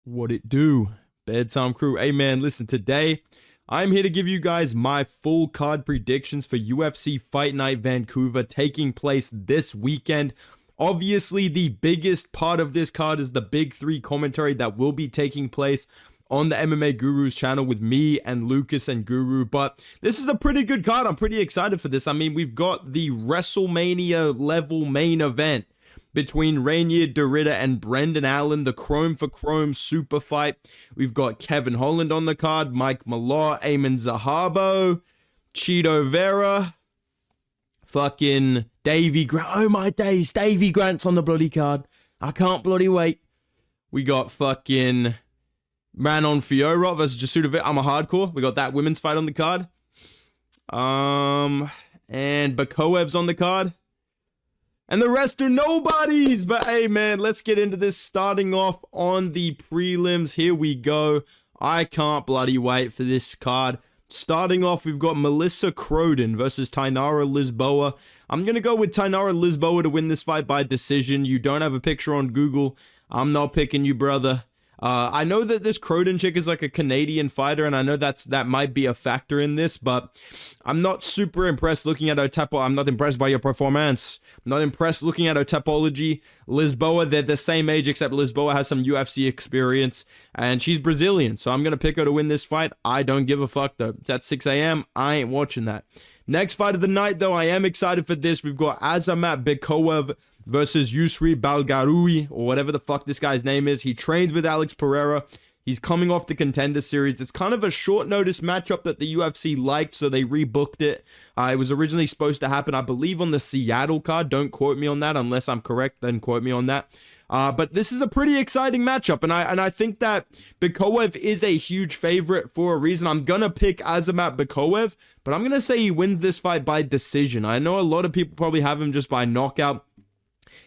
What it do? Bedtime crew. Hey man, listen, today I'm here to give you guys my full card predictions for UFC Fight Night Vancouver taking place this weekend. Obviously, the biggest part of this card is the Big Three commentary that will be taking place on the MMA Guru's channel with me and Lucas and Guru. But this is a pretty good card. I'm pretty excited for this. I mean, we've got the WrestleMania level main event between Rainier Derrida and Brendan Allen, the Chrome for Chrome super fight. We've got Kevin Holland on the card, Mike Malott, Eamon Zahabi, Cheeto Vera, fucking Davey Grant. Oh my days, Davey Grant's on the bloody card. I can't bloody wait. We got fucking Manon Fiora versus Jasudavicius. I'm a hardcore. We got that women's fight on the card. And Bakoev's on the card. And the rest are nobodies. But hey, man, let's get into this. Starting off on the prelims. Here we go. I can't bloody wait for this card. Starting off, we've got Melissa Croden versus Tainara Lisboa. I'm going to go with Tainara Lisboa to win this fight by decision. You don't have a picture on Google. I'm not picking you, brother. I know that this Croden chick is like a Canadian fighter, and I know that might be a factor in this, but I'm not super impressed looking at her I'm not impressed by your performance. I'm not impressed looking at her topology. Lisboa, they're the same age, except Lisboa has some UFC experience, and she's Brazilian, so I'm going to pick her to win this fight. I don't give a fuck, though. It's at 6 a.m. I ain't watching that. Next fight of the night, though, I am excited for this. We've got Azamat Bikoev versus Yusri Balgarui, or whatever the fuck this guy's name is. He trains with Alex Pereira. He's coming off the Contender Series. It's kind of a short notice matchup that the UFC liked, so they rebooked it. It was originally supposed to happen, I believe, on the Seattle card. Don't quote me on that. Unless I'm correct, then quote me on that. But this is a pretty exciting matchup, and I think that Bikoev is a huge favorite for a reason. I'm gonna pick Azamat Bikoev, but I'm gonna say he wins this fight by decision. I know a lot of people probably have him just by knockout.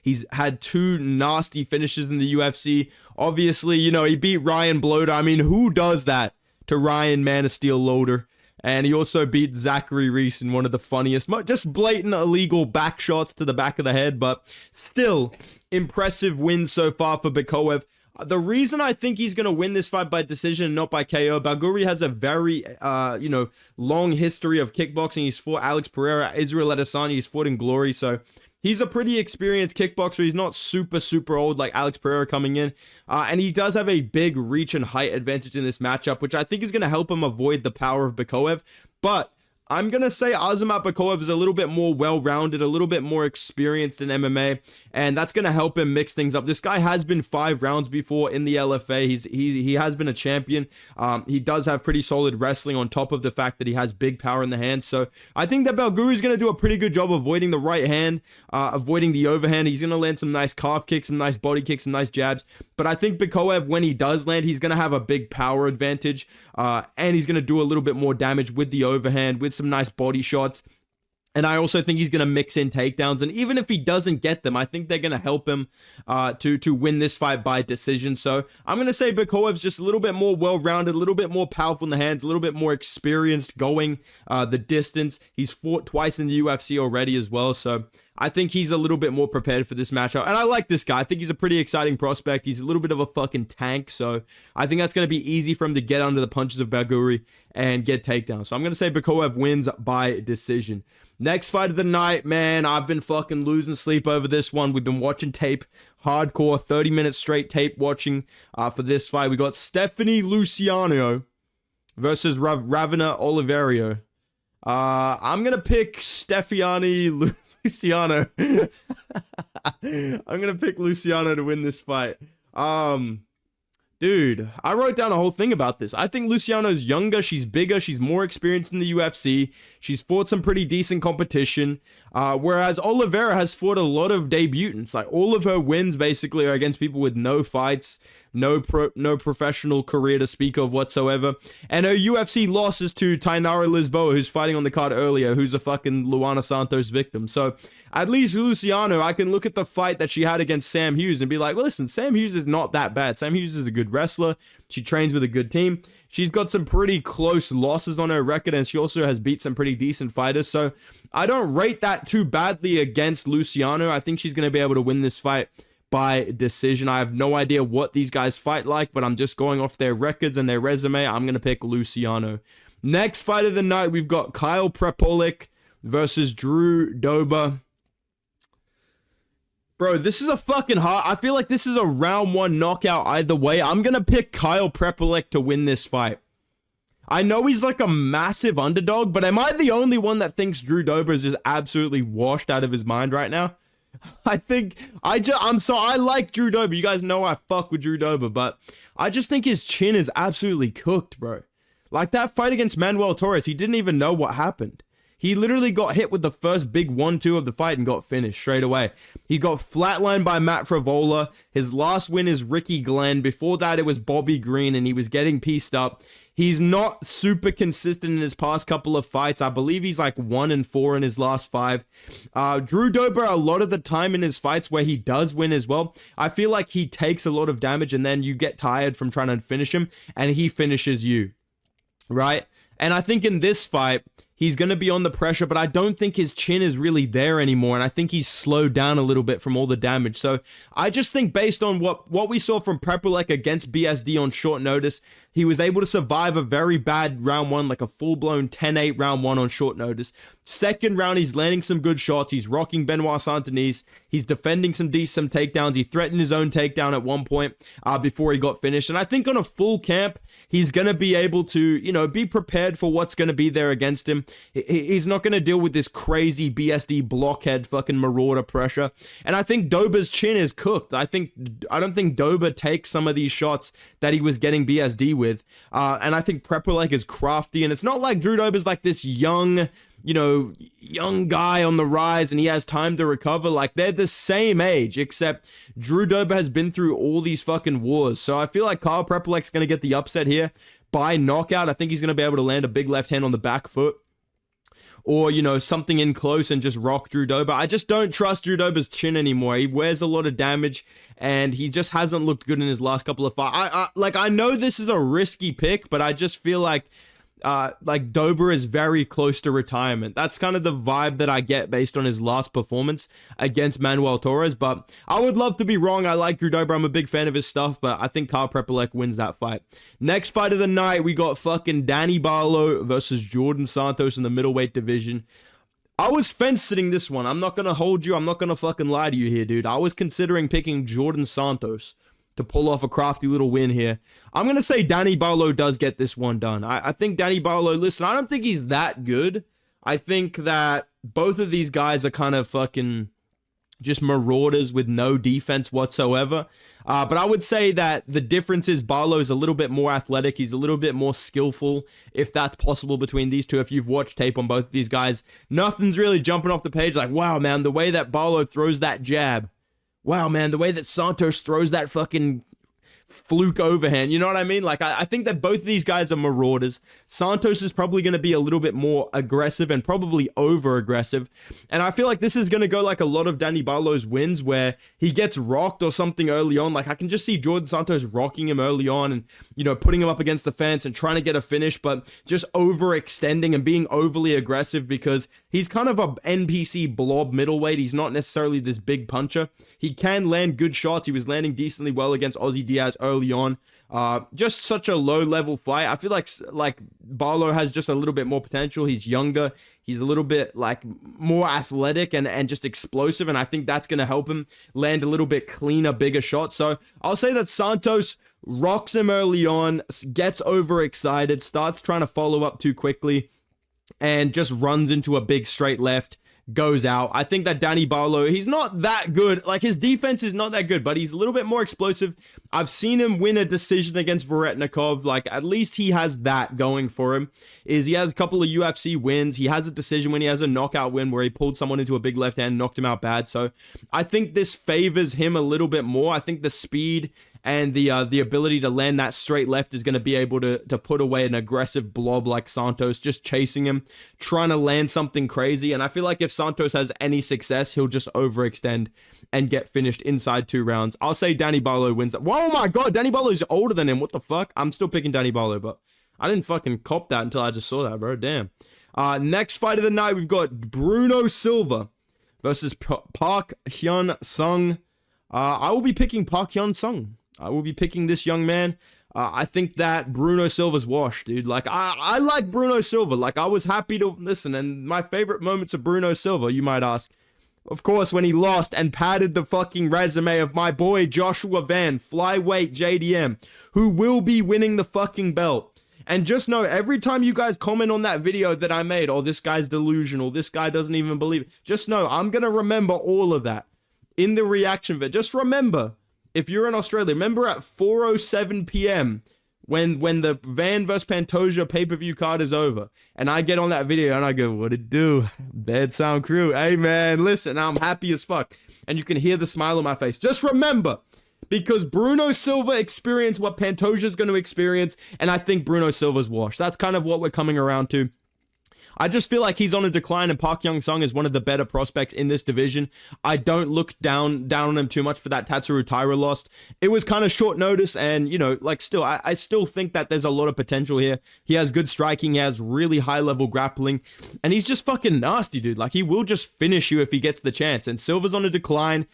He's had two nasty finishes in the UFC. Obviously, you know, he beat Ryan Bloater. I mean, who does that to Ryan Man of Steel Loader? And he also beat Zachary Reese in one of the funniest, just blatant illegal back shots to the back of the head, but still impressive wins so far for Bikoev. The reason I think he's going to win this fight by decision and not by KO, Balguri has a very, long history of kickboxing. He's fought Alex Pereira, Israel Adesanya. He's fought in Glory, so he's a pretty experienced kickboxer. He's not super old like Alex Pereira coming in. And he does have a big reach and height advantage in this matchup, which I think is going to help him avoid the power of Bikoev. But I'm going to say Azamat Bikoev is a little bit more well-rounded, a little bit more experienced in MMA, and that's going to help him mix things up. This guy has been 5 rounds before in the LFA. He has been a champion. He does have pretty solid wrestling on top of the fact that he has big power in the hands. So I think that Balguri is going to do a pretty good job avoiding the right hand, avoiding the overhand. He's going to land some nice calf kicks, some nice body kicks, some nice jabs. But I think Bikoev, when he does land, he's going to have a big power advantage, and he's going to do a little bit more damage with the overhand, with some nice body shots. And I also think he's going to mix in takedowns. And even if he doesn't get them, I think they're going to help him to win this fight by decision. So I'm going to say Bikoev's just a little bit more well-rounded, a little bit more powerful in the hands, a little bit more experienced going the distance. He's fought twice in the UFC already as well. So I think he's a little bit more prepared for this matchup. And I like this guy. I think he's a pretty exciting prospect. He's a little bit of a fucking tank. So I think that's going to be easy for him to get under the punches of Balguri and get takedowns. So I'm going to say Bikoev wins by decision. Next fight of the night, man, I've been fucking losing sleep over this one. We've been watching tape, hardcore, 30 minutes straight tape watching for this fight. We got Stephanie Luciano versus Ravina Oliverio. I'm going to pick Luciano. I'm going to pick Luciano to win this fight. Dude, I wrote down a whole thing about this. I think Luciano's younger, she's bigger, she's more experienced in the UFC. She's fought some pretty decent competition. Whereas Oliveira has fought a lot of debutants. Like, all of her wins basically are against people with no fights, no professional career to speak of whatsoever. And her UFC loss is to Tainara Lisboa, who's fighting on the card earlier, who's a fucking Luana Santos victim. So at least Luciano, I can look at the fight that she had against Sam Hughes and be like, well, listen, Sam Hughes is not that bad. Sam Hughes is a good wrestler. She trains with a good team. She's got some pretty close losses on her record, and she also has beat some pretty decent fighters. So I don't rate that too badly against Luciano. I think she's going to be able to win this fight by decision. I have no idea what these guys fight like, but I'm just going off their records and their resume. I'm going to pick Luciano. Next fight of the night, we've got Kyle Prepolic versus Drew Dober. Bro, this is a fucking hard... I feel like this is a round one knockout either way. I'm going to pick Kyle Prepolic to win this fight. I know he's like a massive underdog, but am I the only one that thinks Drew Dober is just absolutely washed out of his mind right now? I think... I like Drew Dober. You guys know I fuck with Drew Dober, but I just think his chin is absolutely cooked, bro. Like that fight against Manuel Torres, he didn't even know what happened. He literally got hit with the first big 1-2 of the fight and got finished straight away. He got flatlined by Matt Frevola. His last win is Ricky Glenn. Before that, it was Bobby Green, and he was getting pieced up. He's not super consistent in his past couple of fights. I believe he's like 1-4 in his last 5. Drew Dober, a lot of the time in his fights where he does win as well, I feel like he takes a lot of damage, and then you get tired from trying to finish him, and he finishes you, right? And I think in this fight, he's going to be on the pressure, but I don't think his chin is really there anymore, and I think he's slowed down a little bit from all the damage. So I just think based on what we saw from Prepolic against BSD on short notice, he was able to survive a very bad round 1, like a full-blown 10-8 round 1 on short notice. Second round, he's landing some good shots. He's rocking Benoit Saint-Denis. He's defending some decent takedowns. He threatened his own takedown at one point before he got finished. And I think on a full camp, he's going to be able to, you know, be prepared for what's going to be there against him. He's not going to deal with this crazy BSD blockhead fucking marauder pressure. And I think Dober's chin is cooked. I don't think Dober takes some of these shots that he was getting BSD with. And I think Prepolic is crafty. And it's not like Drew Dober's like this young guy on the rise and he has time to recover. Like, they're the same age, except Drew Dober has been through all these fucking wars. So I feel like Kyle Prepolic's going to get the upset here by knockout. I think he's going to be able to land a big left hand on the back foot, or, you know, something in close and just rock Drew Dober. I just don't trust Drew Dober's chin anymore. He wears a lot of damage, and he just hasn't looked good in his last couple of fights. I know this is a risky pick, but I just feel like Dober is very close to retirement. That's kind of the vibe that I get based on his last performance against Manuel Torres, but I would love to be wrong. I like Drew Dober. I'm a big fan of his stuff, but I think Kyle Prepolic wins that fight. Next fight of the night, we got fucking Danny Barlow versus Jordan Santos in the middleweight division. I was fence-sitting this one. I'm not going to hold you. I'm not going to fucking lie to you here, dude. I was considering picking Jordan Santos to pull off a crafty little win here. I'm going to say Danny Barlow does get this one done. I think Danny Barlow, listen, I don't think he's that good. I think that both of these guys are kind of fucking just marauders with no defense whatsoever. But I would say that the difference is Barlow's a little bit more athletic. He's a little bit more skillful, if that's possible, between these two. If you've watched tape on both of these guys, nothing's really jumping off the page like, wow, man, the way that Barlow throws that jab. Wow, man, the way that Santos throws that fucking fluke overhand, you know what I mean? Like, I think that both of these guys are marauders. Santos is probably going to be a little bit more aggressive and probably over-aggressive. And I feel like this is going to go like a lot of Danny Barlow's wins where he gets rocked or something early on. Like, I can just see Jordan Santos rocking him early on and, you know, putting him up against the fence and trying to get a finish, but just overextending and being overly aggressive because he's kind of a NPC blob middleweight. He's not necessarily this big puncher. He can land good shots. He was landing decently well against Ozzy Diaz early on. Just such a low-level fight. I feel like Barlow has just a little bit more potential. He's younger. He's a little bit like more athletic and just explosive, and I think that's going to help him land a little bit cleaner, bigger shots. So I'll say that Santos rocks him early on, gets overexcited, starts trying to follow up too quickly, and just runs into a big straight left, goes out. I think that Danny Barlow, he's not that good. Like, his defense is not that good, but he's a little bit more explosive. I've seen him win a decision against Voretnikov. Like, at least he has that going for him. He has a couple of UFC wins. He has a decision win. He has a knockout win where he pulled someone into a big left hand, knocked him out bad. So I think this favors him a little bit more. I think the speed and the ability to land that straight left is going to be able to put away an aggressive blob like Santos, just chasing him, trying to land something crazy. And I feel like if Santos has any success, he'll just overextend and get finished inside 2 rounds. I'll say Danny Barlow wins that. Whoa, my God, Danny Barlow's older than him. What the fuck? I'm still picking Danny Barlow, but I didn't fucking cop that until I just saw that, bro. Damn. Next fight of the night, we've got Bruno Silva versus Park Hyun Sung. I will be picking Park Hyun-sung. I will be picking this young man. I think that Bruno Silva's washed, dude. Like, I like Bruno Silva. Like, I was happy to listen. And my favorite moments of Bruno Silva, you might ask, of course, when he lost and padded the fucking resume of my boy Joshua Van, flyweight JDM, who will be winning the fucking belt. And just know, every time you guys comment on that video that I made, oh, this guy's delusional, this guy doesn't even believe it, just know, I'm going to remember all of that in the reaction vid. Just remember, if you're in Australia, remember at 4:07 p.m. when the Van vs Pantoja pay-per-view card is over, and I get on that video and I go, what it do? Bedtime crew. Hey, man, listen, I'm happy as fuck. And you can hear the smile on my face. Just remember, because Bruno Silva experienced what Pantoja's going to experience, and I think Bruno Silva's washed. That's kind of what we're coming around to. I just feel like he's on a decline, and Park Hyun-sung is one of the better prospects in this division. I don't look down on him too much for that Tatsuro Taira loss. It was kind of short notice, and, you know, like, still, I still think that there's a lot of potential here. He has good striking, he has really high-level grappling, and he's just fucking nasty, dude. Like, he will just finish you if he gets the chance, and Silva's on a decline.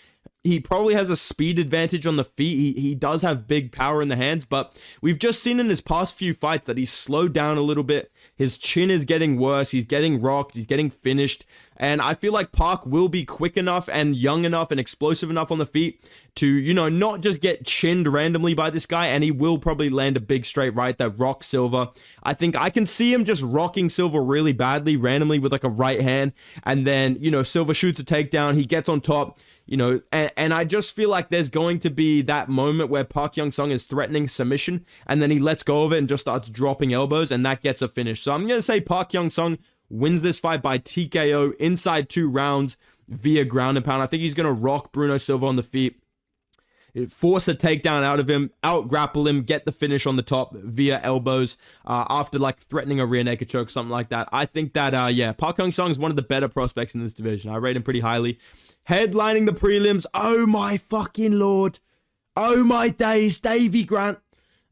He probably has a speed advantage on the feet. He does have big power in the hands, but we've just seen in his past few fights that he's slowed down a little bit. His chin is getting worse. He's getting rocked. He's getting finished. And I feel like Park will be quick enough and young enough and explosive enough on the feet to, you know, not just get chinned randomly by this guy. And he will probably land a big straight right that rocks Silva. I think I can see him just rocking Silva really badly, randomly with like a right hand. And then, you know, Silva shoots a takedown. He gets on top. You know, and I just feel like there's going to be that moment where Park Hyun-sung is threatening submission, and then he lets go of it and just starts dropping elbows, and that gets a finish. So I'm going to say Park Hyun-sung wins this fight by TKO inside 2 rounds via ground and pound. I think he's going to rock Bruno Silva on the feet, force a takedown out of him, out grapple him, get the finish on the top via elbows after like threatening a rear naked choke, something like that. I think that, yeah, Park Hyun-sung is one of the better prospects in this division. I rate him pretty highly. Headlining the prelims, oh my fucking lord. Oh my days, Davy Grant.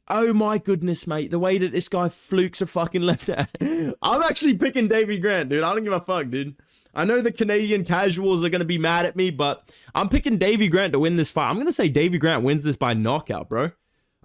Oh my goodness, mate. The way that this guy flukes a fucking left hand. I'm actually picking Davy Grant, dude. I don't give a fuck, dude. I know the Canadian casuals are going to be mad at me, but I'm picking Davy Grant to win this fight. I'm going to say Davy Grant wins this by knockout, bro.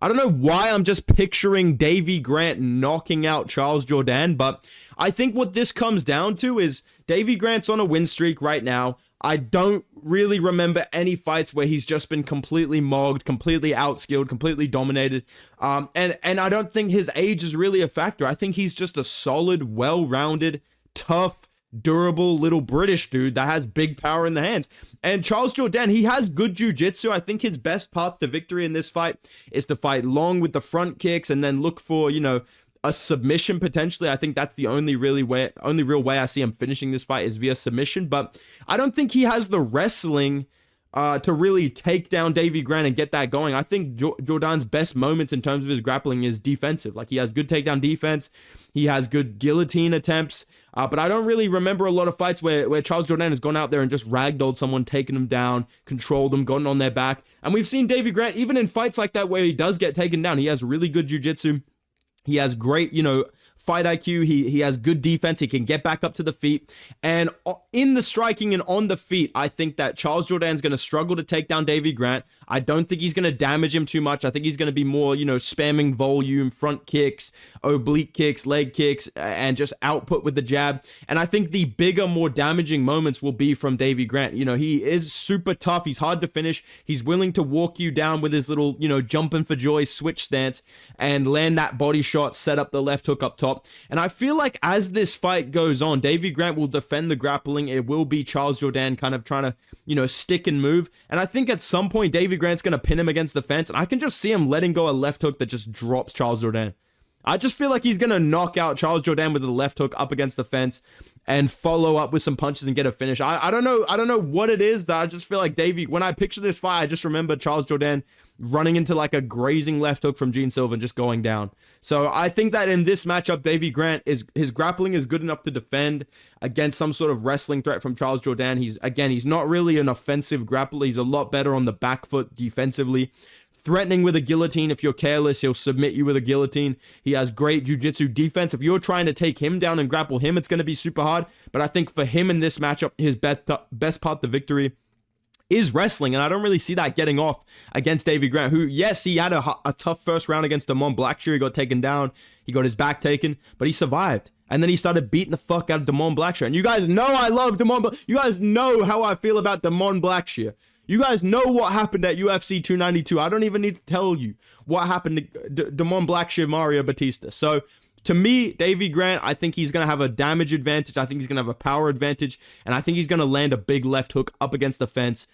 I don't know why I'm just picturing Davy Grant knocking out Charles Jourdain, but I think what this comes down to is Davy Grant's on a win streak right now. I don't really remember any fights where he's just been completely mogged, completely outskilled, completely dominated. And I don't think his age is really a factor. I think he's just a solid, well-rounded, tough, durable little British dude that has big power in the hands. And Charles Jourdain, he has good jiu-jitsu. I think his best path to victory in this fight is to fight long with the front kicks and then look for, you know, a submission potentially. I think that's the only real way I see him finishing this fight is via submission. But I don't think he has the wrestling to really take down Davy Grant and get that going. I think Jourdain's best moments in terms of his grappling is defensive. Like, he has good takedown defense. He has good guillotine attempts. But I don't really remember a lot of fights where Charles Jourdain has gone out there and just ragdolled someone, taken them down, controlled them, gotten on their back. And we've seen Davy Grant, even in fights like that where he does get taken down, he has really good jiu-jitsu. He has great, you know, fight IQ. He has good defense. He can get back up to the feet. And in the striking and on the feet, I think that Charles Jourdain's going to struggle to take down Davy Grant. I don't think he's going to damage him too much. I think he's going to be more, you know, spamming volume, front kicks, oblique kicks, leg kicks, and just output with the jab. And I think the bigger, more damaging moments will be from Davy Grant. You know, he is super tough. He's hard to finish. He's willing to walk you down with his little, you know, jumping for joy switch stance and land that body shot, set up the left hook up top. And I feel like as this fight goes on, Davy Grant will defend the grappling. It will be Charles Jourdain kind of trying to, you know, stick and move. And I think at some point, Davy Grant's going to pin him against the fence. And I can just see him letting go a left hook that just drops Charles Jourdain. I just feel like he's going to knock out Charles Jourdain with a left hook up against the fence and follow up with some punches and get a finish. I don't know what it is that I just feel like Davy, when I picture this fight, I just remember Charles Jourdain running into like a grazing left hook from Gene Silva and just going down. So I think that in this matchup, Davy Grant, his grappling is good enough to defend against some sort of wrestling threat from Charles Jourdain. He's not really an offensive grappler. He's a lot better on the back foot defensively. Threatening with a guillotine. If you're careless, he'll submit you with a guillotine. He has great jiu-jitsu defense. If you're trying to take him down and grapple him, it's going to be super hard. But I think for him in this matchup, his best path to victory is wrestling, and I don't really see that getting off against Davy Grant, who, yes, he had a tough first round against Damon Blackshear. He got taken down. He got his back taken, but he survived. And then he started beating the fuck out of Damon Blackshear. And you guys know I love Damon. You guys know how I feel about Damon Blackshear. You guys know what happened at UFC 292. I don't even need to tell you what happened to Damon Blackshear, Mario Batista. So, to me, Davy Grant, I think he's going to have a damage advantage. I think he's going to have a power advantage. And I think he's going to land a big left hook up against the fence,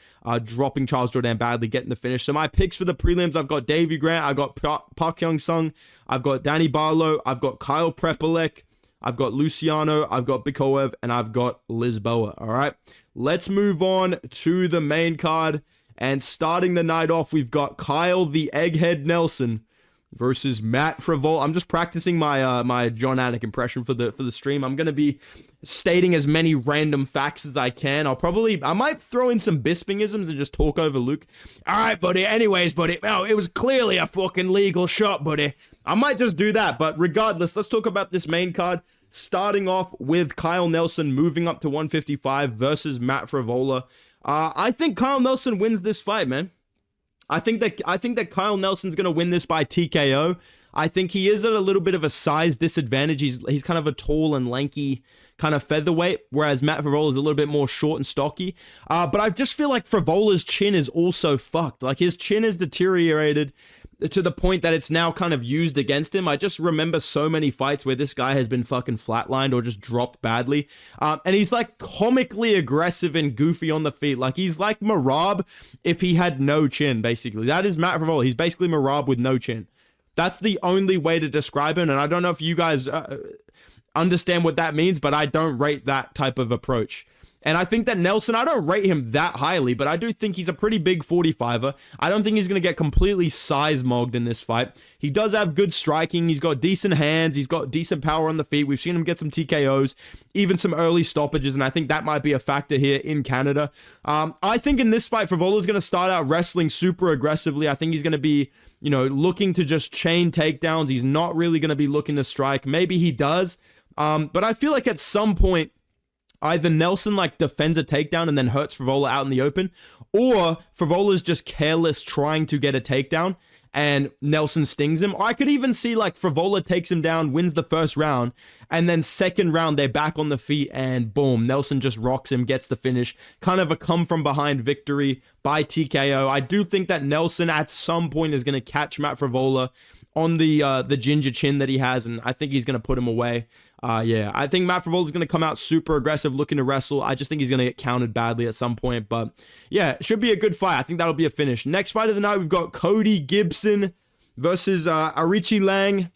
dropping Charles Jourdain badly, getting the finish. So my picks for the prelims, I've got Davy Grant, I've got Park Hyung-sung, I've got Danny Barlow, I've got Kyle Prepolek, I've got Luciano, I've got Bikoev, and I've got Lisboa. All right, let's move on to the main card. And starting the night off, we've got Kyle the Egghead Nelson versus Matt Frevola. I'm just practicing my my John Anik impression for the stream. I'm gonna be stating as many random facts as I can. I might throw in some Bispingisms and just talk over Luke. All right, buddy. Anyways, buddy. Oh, it was clearly a fucking legal shot, buddy. I might just do that. But regardless, let's talk about this main card. Starting off with Kyle Nelson moving up to 155 versus Matt Frevola. I think Kyle Nelson wins this fight, man. I think that Kyle Nelson's going to win this by TKO. I think he is at a little bit of a size disadvantage. He's kind of a tall and lanky kind of featherweight, whereas Matt Frevola is a little bit more short and stocky. But I just feel like Frevola's chin is also fucked. Like, his chin is deteriorated to the point that it's now kind of used against him. I just remember so many fights where this guy has been fucking flatlined or just dropped badly. And he's like comically aggressive and goofy on the feet. Like, he's like Merab if he had no chin, basically. That is Matt Frevola. He's basically Merab with no chin. That's the only way to describe him. And I don't know if you guys understand what that means, but I don't rate that type of approach. And I think that Nelson, I don't rate him that highly, but I do think he's a pretty big 45er. I don't think he's going to get completely size-mogged in this fight. He does have good striking. He's got decent hands. He's got decent power on the feet. We've seen him get some TKOs, even some early stoppages, and I think that might be a factor here in Canada. I think in this fight, Frevola's going to start out wrestling super aggressively. I think he's going to be, looking to just chain takedowns. He's not really going to be looking to strike. Maybe he does, but I feel like at some point, either Nelson defends a takedown and then hurts Frevola out in the open, or Frevola's just careless trying to get a takedown and Nelson stings him. Or I could even see Frevola takes him down, wins the first round, and then second round they're back on the feet and boom, Nelson just rocks him, gets the finish. Kind of a come from behind victory by TKO. I do think that Nelson at some point is going to catch Matt Frevola on the ginger chin that he has, and I think he's going to put him away. I think Matt Frevola is going to come out super aggressive, looking to wrestle. I just think he's going to get countered badly at some point. But yeah, it should be a good fight. I think that'll be a finish. Next fight of the night, we've got Cody Gibson versus Arichi Lang.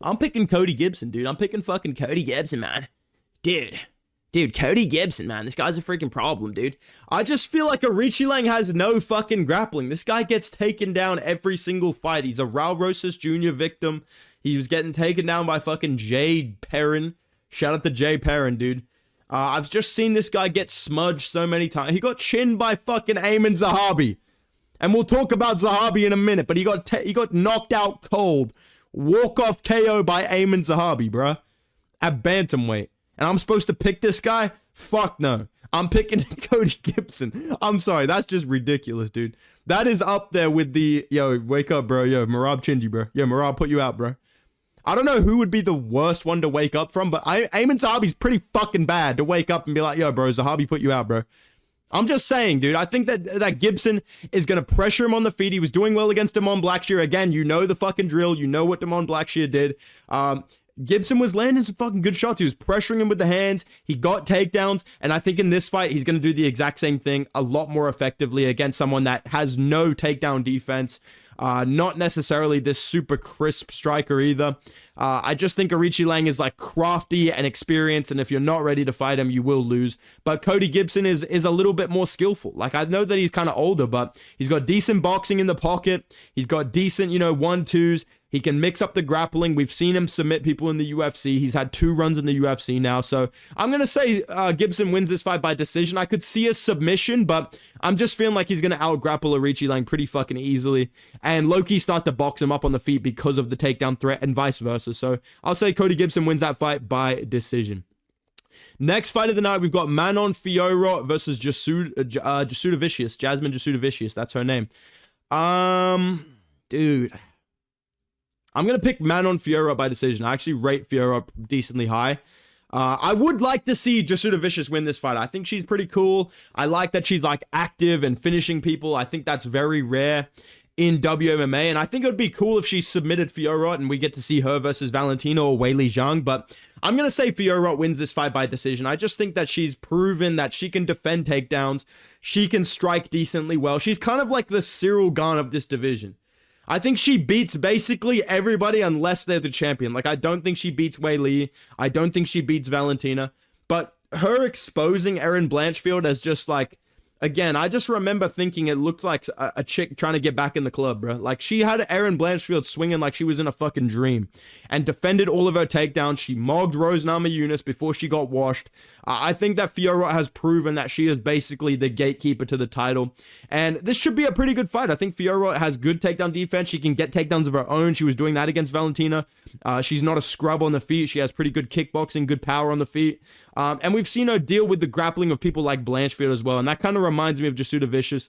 I'm picking Cody Gibson, dude. I'm picking fucking Cody Gibson, man. Dude, Cody Gibson, man. This guy's a freaking problem, dude. I just feel like Arichi Lang has no fucking grappling. This guy gets taken down every single fight. He's a Raul Rosas Jr. victim. He was getting taken down by fucking Jay Perrin. Shout out to Jay Perrin, dude. I've just seen this guy get smudged so many times. He got chinned by fucking Ayman Zahabi. And we'll talk about Zahabi in a minute, but he got knocked out cold. Walk-off KO by Ayman Zahabi, bruh. At bantamweight. And I'm supposed to pick this guy? Fuck no. I'm picking Cody Gibson. I'm sorry, that's just ridiculous, dude. That is up there with the, yo, wake up, bro. Yo, Merab chinned you, bro. Yo, Merab put you out, bro. I don't know who would be the worst one to wake up from, but Ayman Zahabi's pretty fucking bad to wake up and be like, yo, bro, Zahabi put you out, bro. I'm just saying, dude. I think that Gibson is going to pressure him on the feet. He was doing well against Damon Blackshear. Again, you know the fucking drill. You know what Damon Blackshear did. Gibson was landing some fucking good shots. He was pressuring him with the hands. He got takedowns. And I think in this fight, he's going to do the exact same thing a lot more effectively against someone that has no takedown defense. Not necessarily this super crisp striker either. I just think Arichi Lang is crafty and experienced, and if you're not ready to fight him, you will lose. But Cody Gibson is a little bit more skillful. I know that he's kind of older, but he's got decent boxing in the pocket. He's got decent, 1-2s. He can mix up the grappling. We've seen him submit people in the UFC. He's had 2 runs in the UFC now. So I'm going to say Gibson wins this fight by decision. I could see a submission, but I'm just feeling like he's going to out-grapple Arichi Lang pretty fucking easily. And low-key start to box him up on the feet because of the takedown threat and vice versa. So I'll say Cody Gibson wins that fight by decision. Next fight of the night, we've got Manon Fiora versus Jasudavicius. Jasmine Jasudavicius, that's her name. Dude. I'm going to pick Manon Fiora by decision. I actually rate Fiora decently high. I would like to see Jasudavicius win this fight. I think she's pretty cool. I like that she's like active and finishing people. I think that's very rare in WMMA, and I think it would be cool if she submitted Fiora and we get to see her versus Valentina or Weili Zhang, but I'm going to say Fiora wins this fight by decision. I just think that she's proven that she can defend takedowns. She can strike decently well. She's kind of like the Cyril Gane of this division. I think she beats basically everybody unless they're the champion. Like, I don't think she beats Weili. I don't think she beats Valentina, but her exposing Erin Blanchfield as just like, again, I just remember thinking it looked like a chick trying to get back in the club, bro. Like, she had Erin Blanchfield swinging like she was in a fucking dream and defended all of her takedowns. She mogged Rose Namajunas before she got washed. I think that Fiora has proven that she is basically the gatekeeper to the title. And this should be a pretty good fight. I think Fiora has good takedown defense. She can get takedowns of her own. She was doing that against Valentina. She's not a scrub on the feet. She has pretty good kickboxing, good power on the feet. And we've seen her deal with the grappling of people like Blanchfield as well. And that kind of reminds me of Jasudavicius.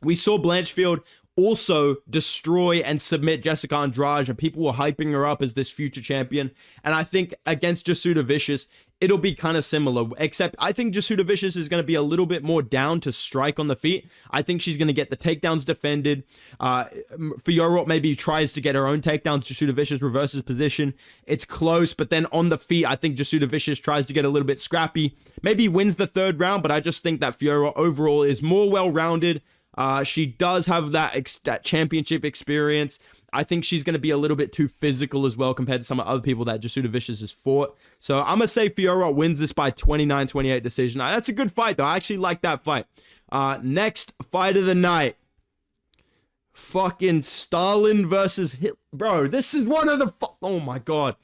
We saw Blanchfield also destroy and submit Jessica Andrade, and people were hyping her up as this future champion. And I think against Jasudavicius, it'll be kind of similar, except I think Jasudavicius is going to be a little bit more down to strike on the feet. I think she's going to get the takedowns defended. Fiora maybe tries to get her own takedowns. Jasudavicius reverses position. It's close, but then on the feet, I think Jasudavicius tries to get a little bit scrappy. Maybe wins the third round, but I just think that Fiora overall is more well-rounded. She does have that championship experience. I think she's going to be a little bit too physical as well compared to some other people that Jasudavicius has fought. So I'm going to say Fiora wins this by 29-28 decision. That's a good fight, though. I actually like that fight. Next fight of the night. Fucking Stalin versus Hitler. Bro, this is one of the... Oh, my God.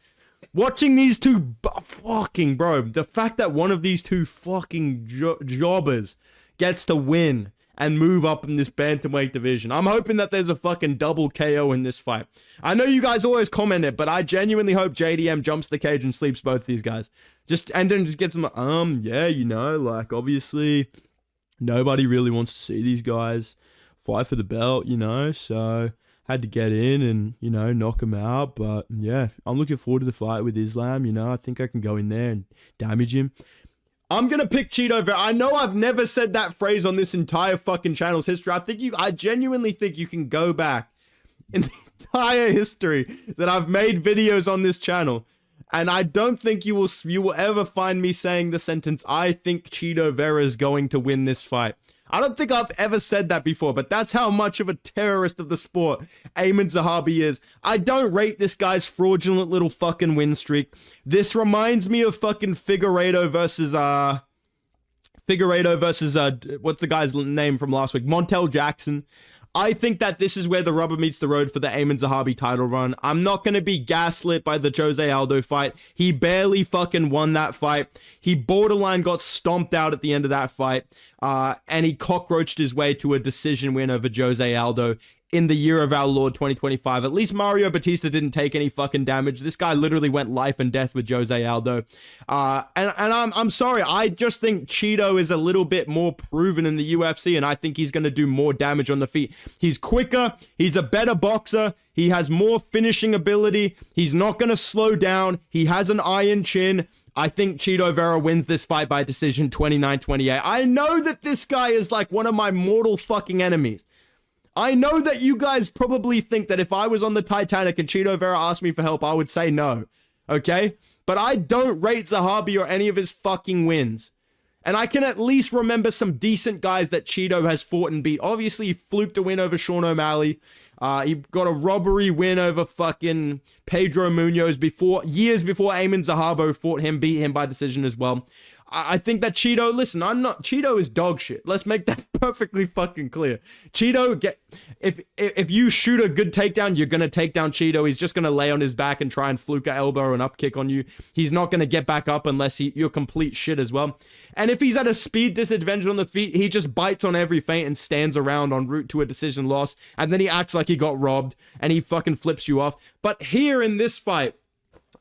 Watching these two... Fucking, bro. The fact that one of these two fucking jobbers gets to win and move up in this bantamweight division. I'm hoping that there's a fucking double KO in this fight. I know you guys always comment it, but I genuinely hope JDM jumps the cage and sleeps both these guys. And then just gets them, yeah, you know, like, obviously, nobody really wants to see these guys fight for the belt, you know, so had to get in and, you know, knock him out. But, yeah, I'm looking forward to the fight with Islam, you know. I think I can go in there and damage him. I'm going to pick Cheeto Vera. I know I've never said that phrase on this entire fucking channel's history. I genuinely think you can go back in the entire history that I've made videos on this channel, and I don't think you will ever find me saying the sentence, I think Cheeto Vera is going to win this fight. I don't think I've ever said that before, but that's how much of a terrorist of the sport Ayman Zahabi is. I don't rate this guy's fraudulent little fucking win streak. This reminds me of fucking Figueiredo versus, what's the guy's name from last week? Montel Jackson. I think that this is where the rubber meets the road for the Ayman Zahabi title run. I'm not going to be gaslit by the Jose Aldo fight. He barely fucking won that fight. He borderline got stomped out at the end of that fight. And he cockroached his way to a decision win over Jose Aldo in the year of our Lord 2025. At least Mario Batista didn't take any fucking damage. This guy literally went life and death with Jose Aldo. And I'm sorry, I just think Cheeto is a little bit more proven in the UFC, and I think he's going to do more damage on the feet. He's quicker, he's a better boxer, he has more finishing ability, he's not going to slow down, he has an iron chin. I think Cheeto Vera wins this fight by decision 29-28. I know that this guy is like one of my mortal fucking enemies. I know that you guys probably think that if I was on the Titanic and Cheeto Vera asked me for help, I would say no, okay? But I don't rate Zahabi or any of his fucking wins. And I can at least remember some decent guys that Cheeto has fought and beat. Obviously, he fluked a win over Sean O'Malley. He got a robbery win over fucking Pedro Munoz years before Ayman Zahabi beat him by decision as well. I think that Cheeto, listen, Cheeto is dog shit. Let's make that perfectly fucking clear. Cheeto, if you shoot a good takedown, you're going to take down Cheeto. He's just going to lay on his back and try and fluke an elbow or an up kick on you. He's not going to get back up unless you're complete shit as well. And if he's at a speed disadvantage on the feet, he just bites on every feint and stands around en route to a decision loss. And then he acts like he got robbed and he fucking flips you off. But here in this fight,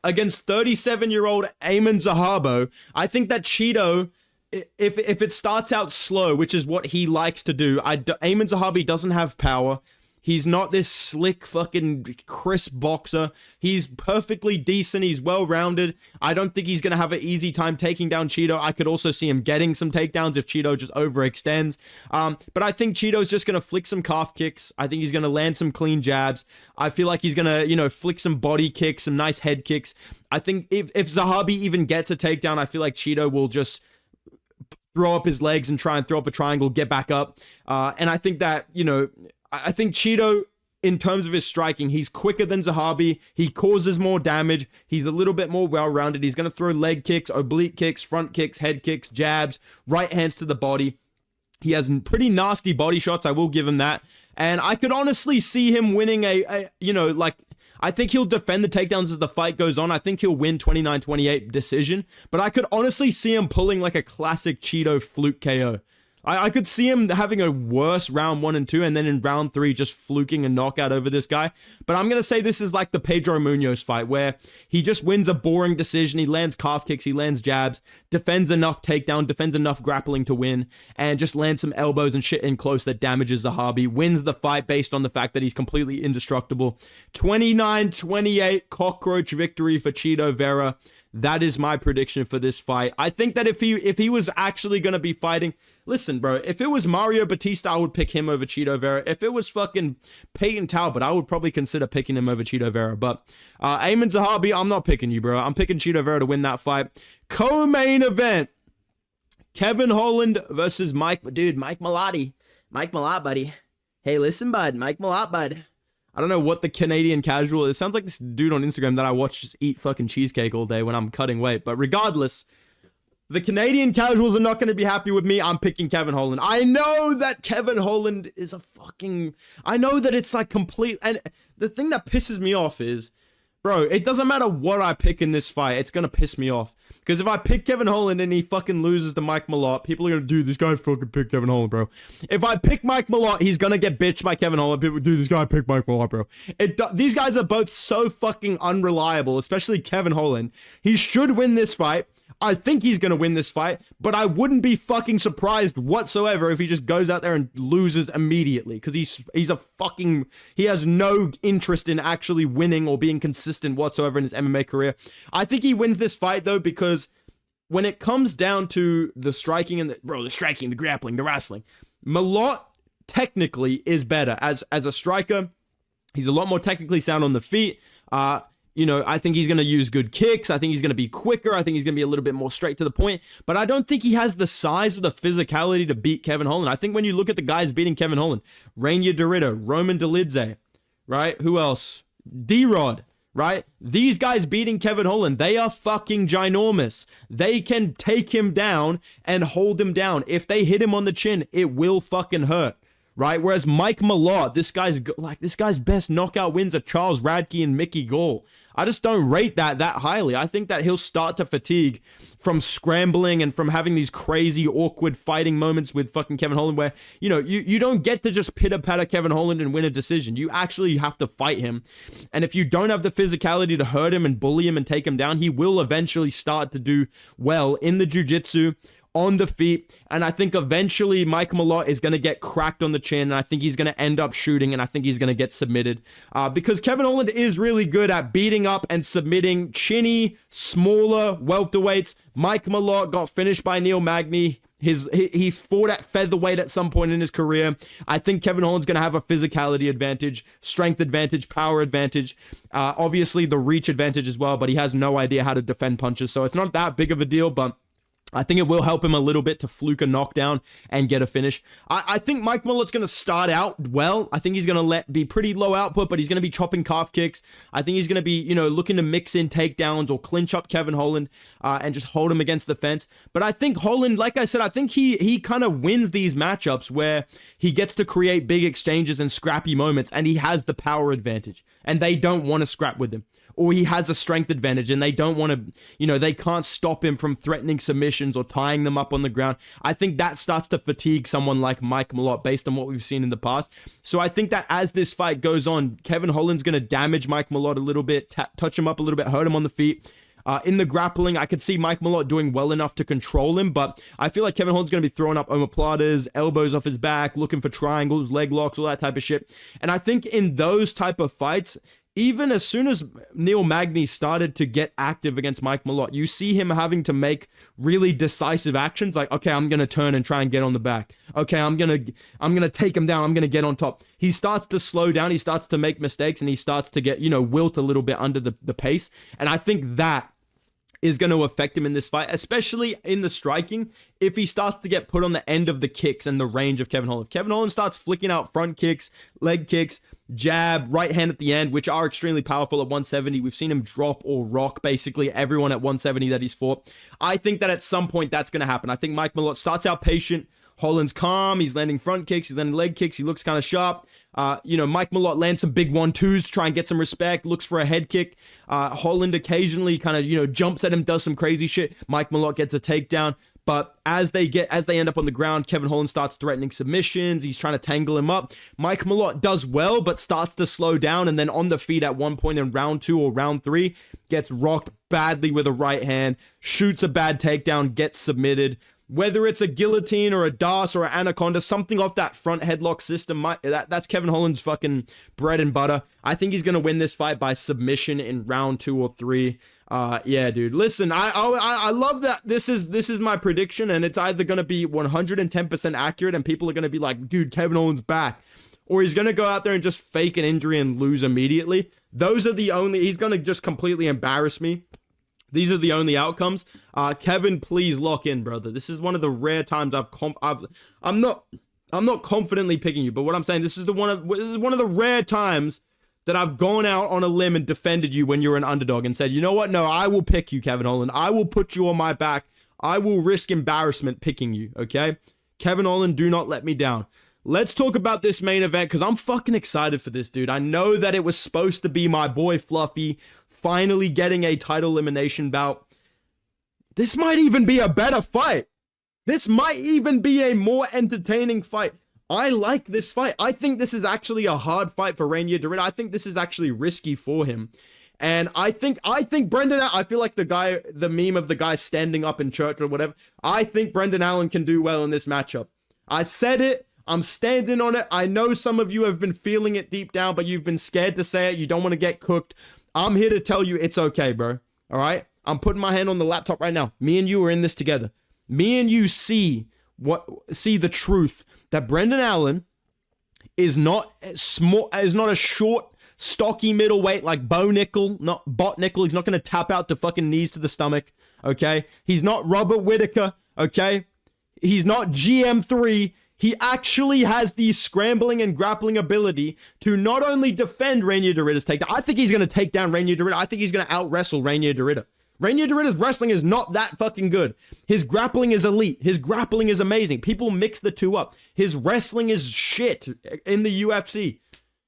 against 37-year-old Aimon Zahabo, I think that Cheeto, if it starts out slow, which is what he likes to do, Aimon Zahabi doesn't have power. He's not this slick fucking crisp boxer. He's perfectly decent. He's well-rounded. I don't think he's going to have an easy time taking down Cheeto. I could also see him getting some takedowns if Cheeto just overextends. But I think Cheeto's just going to flick some calf kicks. I think he's going to land some clean jabs. I feel like he's going to, you know, flick some body kicks, some nice head kicks. I think if Zahabi even gets a takedown, I feel like Cheeto will just throw up his legs and try and throw up a triangle, get back up. And I think that, you know, I think Cheeto, in terms of his striking, he's quicker than Zahabi. He causes more damage. He's a little bit more well-rounded. He's going to throw leg kicks, oblique kicks, front kicks, head kicks, jabs, right hands to the body. He has pretty nasty body shots. I will give him that. And I could honestly see him winning you know, like, I think he'll defend the takedowns as the fight goes on. I think he'll win 29-28 decision. But I could honestly see him pulling like a classic Cheeto fluke KO. I could see him having a worse round 1 and 2, and then in round 3 just fluking a knockout over this guy. But I'm going to say this is like the Pedro Munoz fight, where he just wins a boring decision. He lands calf kicks, he lands jabs, defends enough takedown, defends enough grappling to win, and just lands some elbows and shit in close that damages Zahabi. Wins the fight based on the fact that he's completely indestructible. 29-28 cockroach victory for Cheeto Vera. That is my prediction for this fight. I think that if he was actually going to be fighting... Listen, bro, if it was Mario Batista, I would pick him over Cheeto Vera. If it was fucking Peyton Talbot, I would probably consider picking him over Cheeto Vera. But Aimon Zahabi, I'm not picking you, bro. I'm picking Cheeto Vera to win that fight. Co-main event. Kevin Holland versus Mike Malott. Mike Malott, buddy. Hey, listen, bud. Mike Malott, bud. I don't know what the Canadian casual is. It sounds like this dude on Instagram that I watch just eat fucking cheesecake all day when I'm cutting weight. But regardless, the Canadian casuals are not going to be happy with me. I'm picking Kevin Holland. I know that Kevin Holland is a fucking... I know that it's like complete... And the thing that pisses me off is, bro, it doesn't matter what I pick in this fight. It's going to piss me off. Because if I pick Kevin Holland and he fucking loses to Mike Malott, people are going to, dude, this guy fucking picked Kevin Holland, bro. If I pick Mike Malott, he's going to get bitched by Kevin Holland. People, dude, this guy picked Mike Malott, bro. These guys are both so fucking unreliable, especially Kevin Holland. He should win this fight. I think he's going to win this fight, but I wouldn't be fucking surprised whatsoever if he just goes out there and loses immediately, because he's a fucking... He has no interest in actually winning or being consistent whatsoever in his MMA career. I think he wins this fight, though, because when it comes down to the striking and the striking, the grappling, the wrestling, Malott technically is better. As a striker, he's a lot more technically sound on the feet. You know, I think he's going to use good kicks. I think he's going to be quicker. I think he's going to be a little bit more straight to the point. But I don't think he has the size or the physicality to beat Kevin Holland. I think when you look at the guys beating Kevin Holland, Rainier Dorito, Roman Dolidze, right? Who else? D-Rod, right? These guys beating Kevin Holland, they are fucking ginormous. They can take him down and hold him down. If they hit him on the chin, it will fucking hurt. Right? Whereas Mike Malott, this guy's best knockout wins are Charles Radke and Mickey Gall. I just don't rate that highly. I think that he'll start to fatigue from scrambling and from having these crazy, awkward fighting moments with fucking Kevin Holland where, you know, you don't get to just pitter-patter Kevin Holland and win a decision. You actually have to fight him. And if you don't have the physicality to hurt him and bully him and take him down, he will eventually start to do well in the jiu-jitsu, on the feet, and I think eventually Mike Malott is going to get cracked on the chin, and I think he's going to end up shooting, and I think he's going to get submitted, because Kevin Holland is really good at beating up and submitting chinny, smaller welterweights. Mike Malott got finished by Neil Magny. He fought at featherweight at some point in his career. I think Kevin Holland's going to have a physicality advantage, strength advantage, power advantage, obviously the reach advantage as well, but he has no idea how to defend punches, so it's not that big of a deal, but I think it will help him a little bit to fluke a knockdown and get a finish. I think Mike Malott's going to start out well. I think he's going to be pretty low output, but he's going to be chopping calf kicks. I think he's going to be, you know, looking to mix in takedowns or clinch up Kevin Holland and just hold him against the fence. But I think Holland, like I said, I think he kind of wins these matchups where he gets to create big exchanges and scrappy moments, and he has the power advantage. and they don't want to scrap with him. Or he has a strength advantage and they don't want to, you know, they can't stop him from threatening submissions or tying them up on the ground. I think that starts to fatigue someone like Mike Malott based on what we've seen in the past. So I think that as this fight goes on, Kevin Holland's going to damage Mike Malott a little bit, touch him up a little bit, hurt him on the feet. In the grappling, I could see Mike Malott doing well enough to control him, but I feel like Kevin Holland's going to be throwing up omoplatas, elbows off his back, looking for triangles, leg locks, all that type of shit. And I think in those type of fights, even as soon as Neil Magny started to get active against Mike Malott, you see him having to make really decisive actions like, okay, I'm going to turn and try and get on the back. Okay, I'm going to take him down. I'm going to get on top. He starts to slow down. He starts to make mistakes and he starts to get, you know, wilt a little bit under the pace. And I think that is going to affect him in this fight, especially in the striking, if he starts to get put on the end of the kicks and the range of Kevin Holland. If Kevin Holland starts flicking out front kicks, leg kicks, jab, right hand at the end, which are extremely powerful at 170. We've seen him drop or rock basically everyone at 170 that he's fought. I think that at some point that's going to happen. I think Mike Malott starts out patient. Holland's calm. He's landing front kicks. He's landing leg kicks. He looks kind of sharp. You know, Mike Malott lands some big 1-2s to try and get some respect, looks for a head kick. Holland occasionally kind of, you know, jumps at him, does some crazy shit. Mike Malott gets a takedown. But as they end up on the ground, Kevin Holland starts threatening submissions. He's trying to tangle him up. Mike Malott does well, but starts to slow down. And then on the feet at one point in round 2 or round 3, gets rocked badly with a right hand, shoots a bad takedown, gets submitted. Whether it's a guillotine or a DAS or an anaconda, something off that front headlock system, that's Kevin Holland's fucking bread and butter. I think he's going to win this fight by submission in round 2 or 3. Yeah, dude. Listen, I love that this is my prediction, and it's either going to be 110% accurate and people are going to be like, dude, Kevin Holland's back. Or he's going to go out there and just fake an injury and lose immediately. He's going to just completely embarrass me. These are the only outcomes. Kevin, please lock in, brother. This is one of the rare times I'm not confidently picking you, but what I'm saying, this is one of the rare times that I've gone out on a limb and defended you when you're an underdog and said, you know what? No, I will pick you, Kevin Holland. I will put you on my back. I will risk embarrassment picking you, okay? Kevin Holland, do not let me down. Let's talk about this main event because I'm fucking excited for this, dude. I know that it was supposed to be my boy Fluffy finally getting a title elimination bout. This might even be a better fight. This might even be a more entertaining fight. I like this fight. I think this is actually a hard fight for Reinier Dorita. I think this is actually risky for him. And I think Brendan, I feel like the meme of the guy standing up in church or whatever. I think Brendan Allen can do well in this matchup. I said it. I'm standing on it. I know some of you have been feeling it deep down, but you've been scared to say it. You don't want to get cooked. I'm here to tell you it's okay, bro. All right? I'm putting my hand on the laptop right now. Me and you are in this together. Me and you see the truth that Brendan Allen is not small, is not a short, stocky middleweight like Bo Nickel, not Bot Nickel. He's not going to tap out to fucking knees to the stomach, okay? He's not Robert Whittaker, okay? He's not GM3. He actually has the scrambling and grappling ability to not only defend Reinier Dorita's takedown. I think he's going to take down Reinier Dorita. I think he's going to out-wrestle Reinier Dorita. Reinier Dorita's wrestling is not that fucking good. His grappling is elite. His grappling is amazing. People mix the two up. His wrestling is shit in the UFC.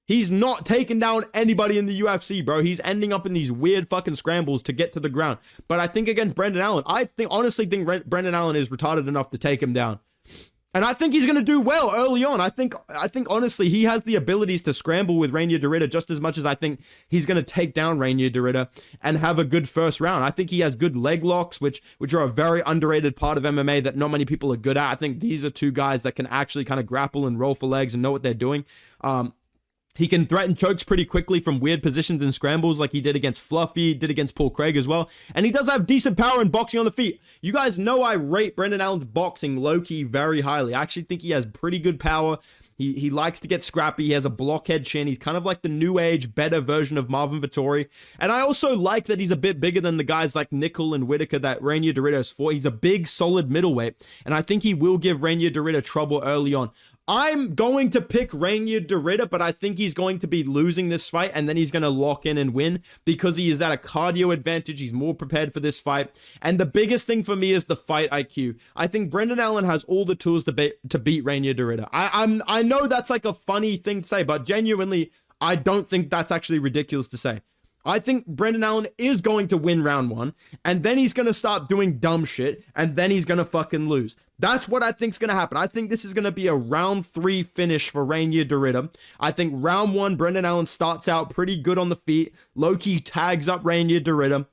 He's not taking down anybody in the UFC, bro. He's ending up in these weird fucking scrambles to get to the ground. But I think against Brendan Allen, honestly think Brendan Allen is retarded enough to take him down. And I think he's going to do well early on. I think honestly, he has the abilities to scramble with Reinier Dorita just as much as I think he's going to take down Reinier Dorita and have a good first round. I think he has good leg locks, which are a very underrated part of MMA that not many people are good at. I think these are two guys that can actually kind of grapple and roll for legs and know what they're doing. He can threaten chokes pretty quickly from weird positions and scrambles like he did against Fluffy, did against Paul Craig as well. And he does have decent power in boxing on the feet. You guys know I rate Brendan Allen's boxing low-key very highly. I actually think he has pretty good power. He likes to get scrappy. He has a blockhead chin. He's kind of like the new age, better version of Marvin Vettori. And I also like that he's a bit bigger than the guys like Nickel and Whittaker that Reinier Dorita has fought. He's a big, solid middleweight. And I think he will give Reinier Dorita trouble early on. I'm going to pick Reinier Dorita, but I think he's going to be losing this fight, and then he's going to lock in and win because he is at a cardio advantage. He's more prepared for this fight. And the biggest thing for me is the fight IQ. I think Brendan Allen has all the tools to beat Reinier Dorita. I know that's like a funny thing to say, but genuinely, I don't think that's actually ridiculous to say. I think Brendan Allen is going to win round 1, and then he's going to start doing dumb shit, and then he's going to fucking lose. That's what I think is going to happen. I think this is going to be a round 3 finish for Reinier de Ridder. I think round 1, Brendan Allen starts out pretty good on the feet. Low-key tags up Reinier de Ridder,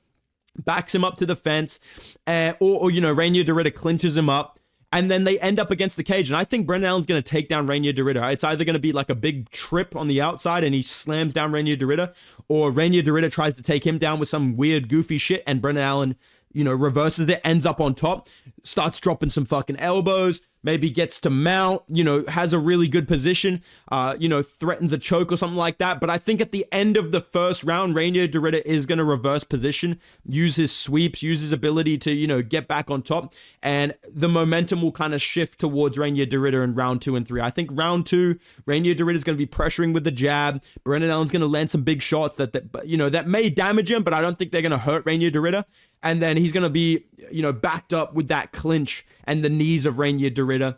backs him up to the fence, or Reinier de Ridder clinches him up. And then they end up against the cage. And I think Brendan Allen's going to take down Reinier de Ridder. It's either going to be like a big trip on the outside and he slams down Reinier de Ridder, or Reinier de Ridder tries to take him down with some weird, goofy shit, and Brendan Allen, reverses it, ends up on top, starts dropping some fucking elbows, maybe gets to mount, has a really good position, threatens a choke or something like that. But I think at the end of the first round, Reinier de Ridder is going to reverse position, use his sweeps, use his ability to, get back on top, and the momentum will kind of shift towards Reinier de Ridder in round 2 and 3. I think round 2, Reinier de Ridder is going to be pressuring with the jab. Brendan Allen's going to land some big shots that may damage him, but I don't think they're going to hurt Reinier de Ridder. And then he's going to be, backed up with that clinch and the knees of Reinier de Ridder.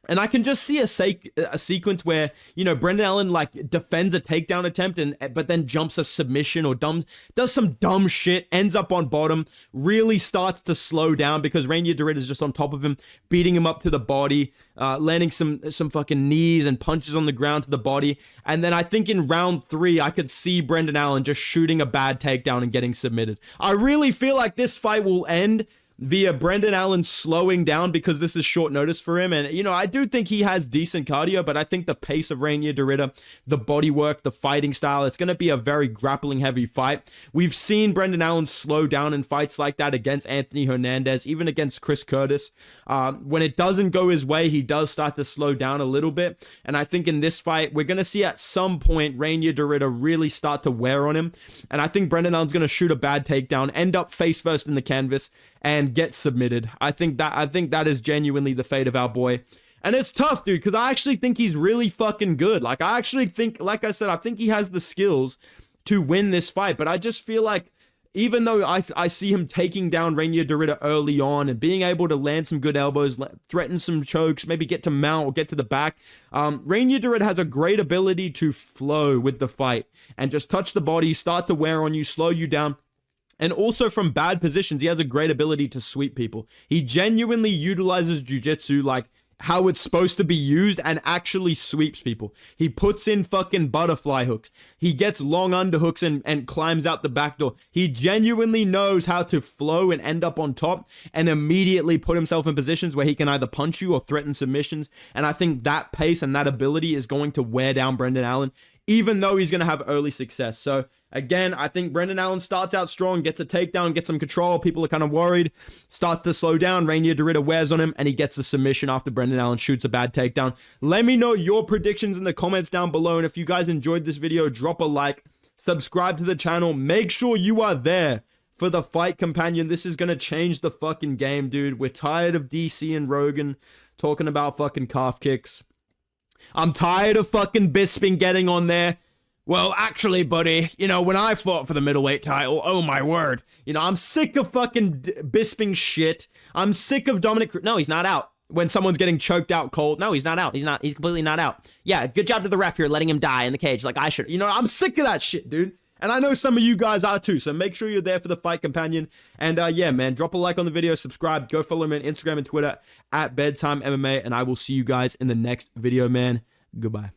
And I can just see a sequence where, Brendan Allen defends a takedown attempt but then jumps a submission or does some dumb shit, ends up on bottom, really starts to slow down because Reinier de Ridder is just on top of him, beating him up to the body, landing some fucking knees and punches on the ground to the body. And then I think in round 3, I could see Brendan Allen just shooting a bad takedown and getting submitted. I really feel like this fight will end via Brendan Allen slowing down because this is short notice for him. And, I do think he has decent cardio, but I think the pace of Reinier de Ridder, the body work, the fighting style, it's going to be a very grappling heavy fight. We've seen Brendan Allen slow down in fights like that against Anthony Hernandez, even against Chris Curtis. When it doesn't go his way, he does start to slow down a little bit. And I think in this fight, we're going to see at some point Reinier de Ridder really start to wear on him. And I think Brendan Allen's going to shoot a bad takedown, end up face first in the canvas, and get submitted. I think that is genuinely the fate of our boy. And it's tough, dude, because I actually think he's really fucking good. I actually think, like I said, I think he has the skills to win this fight. But I just feel like even though I see him taking down Reinier de Ridder early on and being able to land some good elbows, threaten some chokes, maybe get to mount or get to the back, Reinier de Ridder has a great ability to flow with the fight and just touch the body, start to wear on you, slow you down. And also from bad positions, he has a great ability to sweep people. He genuinely utilizes jiu-jitsu like how it's supposed to be used and actually sweeps people. He puts in fucking butterfly hooks. He gets long underhooks and climbs out the back door. He genuinely knows how to flow and end up on top and immediately put himself in positions where he can either punch you or threaten submissions. And I think that pace and that ability is going to wear down Brendan Allen, even though he's going to have early success. So again, I think Brendan Allen starts out strong, gets a takedown, gets some control. People are kind of worried, starts to slow down. Reinier de Ridder wears on him, and he gets the submission after Brendan Allen shoots a bad takedown. Let me know your predictions in the comments down below. And if you guys enjoyed this video, drop a like, subscribe to the channel. Make sure you are there for the fight companion. This is going to change the fucking game, dude. We're tired of DC and Rogan talking about fucking calf kicks. I'm tired of fucking Bisping getting on there. Well, actually, buddy, when I fought for the middleweight title, oh my word, I'm sick of fucking Bisping shit. I'm sick of Dominic. No, he's not out. When someone's getting choked out cold. No, he's not out. He's completely not out. Yeah, good job to the ref here letting him die in the cage like I should. I'm sick of that shit, dude. And I know some of you guys are too, so make sure you're there for the fight companion. And yeah, man, drop a like on the video, subscribe, go follow me on Instagram and Twitter at Bedtime MMA, and I will see you guys in the next video, man. Goodbye.